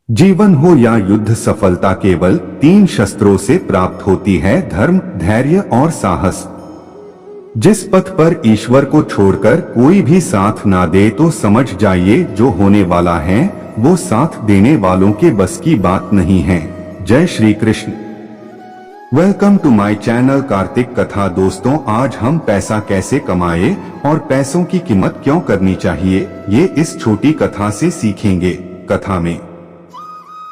जीवन हो या युद्ध, सफलता केवल 3 शस्त्रों से प्राप्त होती है: धर्म, धैर्य और साहस। जिस पथ पर ईश्वर को छोड़कर कोई भी साथ ना दे तो समझ जाइए जो होने वाला है वो साथ देने वालों के बस की बात नहीं है। जय Shri Krishna. Welcome to my channel Kartik Katha. दोस्तों, आज हम पैसा कैसे कमाए और पैसों की कीमत क्यों करनी चाहिए, ये इस छोटी कथा से सीखेंगे। कथा में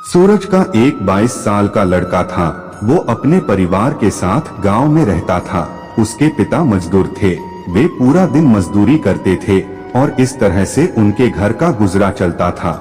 सूरज का एक 22 साल का लड़का था। वो अपने परिवार के साथ गांव में रहता था। उसके पिता मजदूर थे। वे पूरा दिन मजदूरी करते थे और इस तरह से उनके घर का गुजरा चलता था।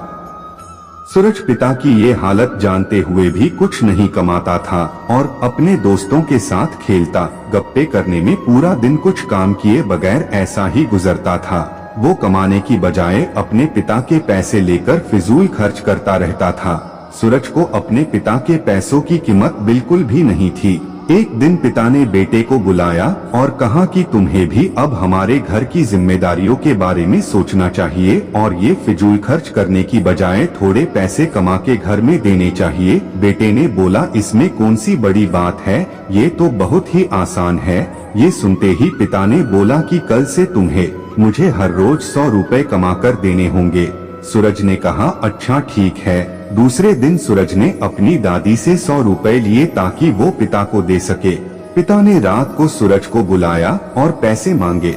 सूरज पिता की ये हालत जानते हुए भी कुछ नहीं कमाता था और अपने दोस्तों के साथ खेलता गप्पे करने में पूरा दिन कुछ काम किए बगैर ऐसा ही गुजरता था। वो कमाने की बजाय अपने पिता के पैसे लेकर फिजूल खर्च करता रहता था। सूरज को अपने पिता के पैसों की कीमत बिल्कुल भी नहीं थी। एक दिन पिता ने बेटे को बुलाया और कहा कि तुम्हें भी अब हमारे घर की जिम्मेदारियों के बारे में सोचना चाहिए और ये फिजूल खर्च करने की बजाय थोड़े पैसे कमा के घर में देने चाहिए। बेटे ने बोला, इसमें कौन सी बड़ी बात है, ये तो बहुत ही आसान है। ये सुनते ही पिता ने बोला कि कल से तुम्हें मुझे हर रोज 100 रुपए कमा कर देने होंगे। सूरज ने कहा, अच्छा ठीक है। दूसरे दिन सूरज ने अपनी दादी से 100 रुपए लिए ताकि वो पिता को दे सके। पिता ने रात को सूरज को बुलाया और पैसे मांगे।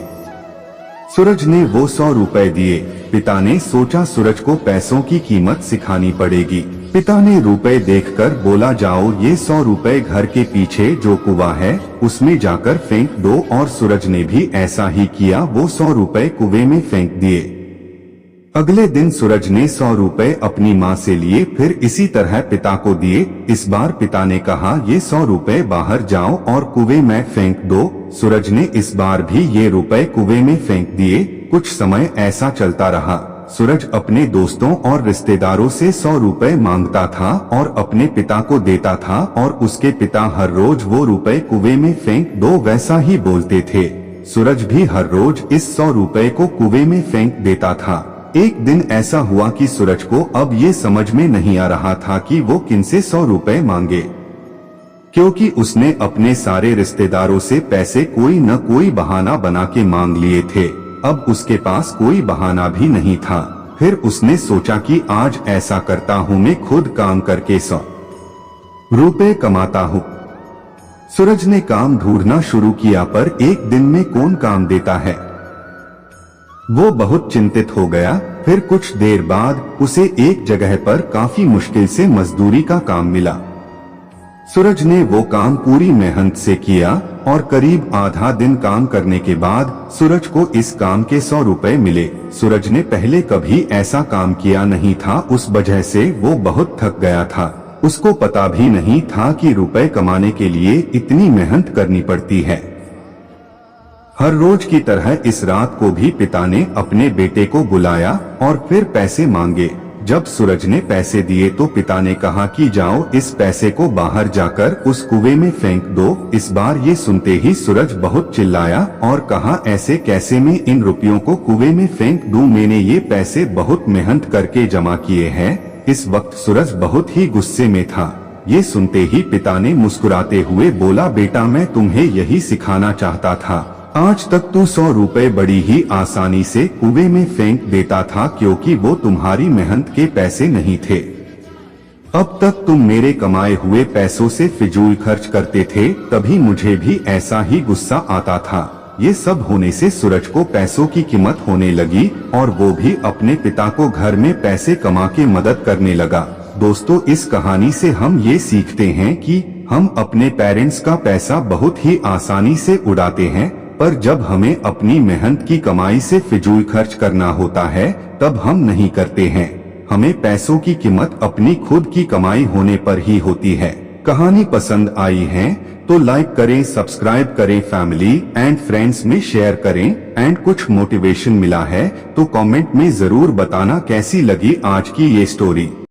सूरज ने वो 100 रुपए दिए। पिता ने सोचा सूरज को पैसों की कीमत सिखानी पड़ेगी। पिता ने रुपए देखकर बोला, जाओ ये 100 रुपए घर के पीछे जो कुआं है उसमें जाकर फेंक दो। और सूरज ने भी ऐसा ही किया। वो 100 रुपए कुएं में फेंक दिए। अगले दिन सूरज ने 100 रुपए अपनी माँ से लिए, फिर इसी तरह पिता को दिए। इस बार पिता ने कहा, ये 100 रुपए बाहर जाओ और कुएं में फेंक दो। सूरज ने इस बार भी ये रुपए कुएं में फेंक दिए। कुछ समय ऐसा चलता रहा। सूरज अपने दोस्तों और रिश्तेदारों से 100 रुपए मांगता था और अपने पिता को देता था और उसके पिता हर रोज वो रुपए कुएं में फेंक दो वैसा ही बोलते थे। सूरज भी हर रोज इस 100 रुपए को कुएं में फेंक देता था। एक दिन ऐसा हुआ कि सूरज को अब ये समझ में नहीं आ रहा था कि वो किनसे 100 रुपए मांगे, क्योंकि उसने अपने सारे रिश्तेदारों से पैसे कोई न कोई बहाना बना के मांग लिए थे। अब उसके पास कोई बहाना भी नहीं था। फिर उसने सोचा कि आज ऐसा करता हूँ, मैं खुद काम करके 100 रुपए कमाता हूँ। सूरज ने काम ढूंढना शुरू किया, पर एक दिन में कौन काम देता है। वो बहुत चिंतित हो गया। फिर कुछ देर बाद उसे एक जगह पर काफी मुश्किल से मजदूरी का काम मिला। सूरज ने वो काम पूरी मेहनत से किया और करीब आधा दिन काम करने के बाद सूरज को इस काम के 100 रुपए मिले। सूरज ने पहले कभी ऐसा काम किया नहीं था, उस वजह से वो बहुत थक गया था। उसको पता भी नहीं था कि रुपए कमाने के लिए इतनी मेहनत करनी पड़ती है। हर रोज की तरह इस रात को भी पिता ने अपने बेटे को बुलाया और फिर पैसे मांगे। जब सूरज ने पैसे दिए तो पिता ने कहा कि जाओ इस पैसे को बाहर जाकर उस कुएं में फेंक दो। इस बार ये सुनते ही सूरज बहुत चिल्लाया और कहा, ऐसे कैसे मैं इन रुपयों को कुएं में फेंक दूं, मैंने ये पैसे बहुत मेहनत करके जमा किए हैं। इस वक्त सूरज बहुत ही गुस्से में था। ये सुनते ही पिता ने मुस्कुराते हुए बोला, बेटा मैं तुम्हें यही सिखाना चाहता था। आज तक तू 100 रुपए बड़ी ही आसानी से कुएं में फेंक देता था, क्योंकि वो तुम्हारी मेहनत के पैसे नहीं थे। अब तक तुम मेरे कमाए हुए पैसों से फिजूल खर्च करते थे, तभी मुझे भी ऐसा ही गुस्सा आता था। ये सब होने से सूरज को पैसों की कीमत होने लगी और वो भी अपने पिता को घर में पैसे कमा के मदद करने लगा। दोस्तों, इस कहानी से हम ये सीखते हैं कि हम अपने पेरेंट्स का पैसा बहुत ही आसानी से उड़ाते हैं, पर जब हमें अपनी मेहनत की कमाई से फिजूल खर्च करना होता है तब हम नहीं करते हैं। हमें पैसों की कीमत अपनी खुद की कमाई होने पर ही होती है। कहानी पसंद आई है तो लाइक करें, सब्सक्राइब करें, फैमिली एंड फ्रेंड्स में शेयर करें। एंड कुछ मोटिवेशन मिला है तो कमेंट में जरूर बताना कैसी लगी आज की ये स्टोरी।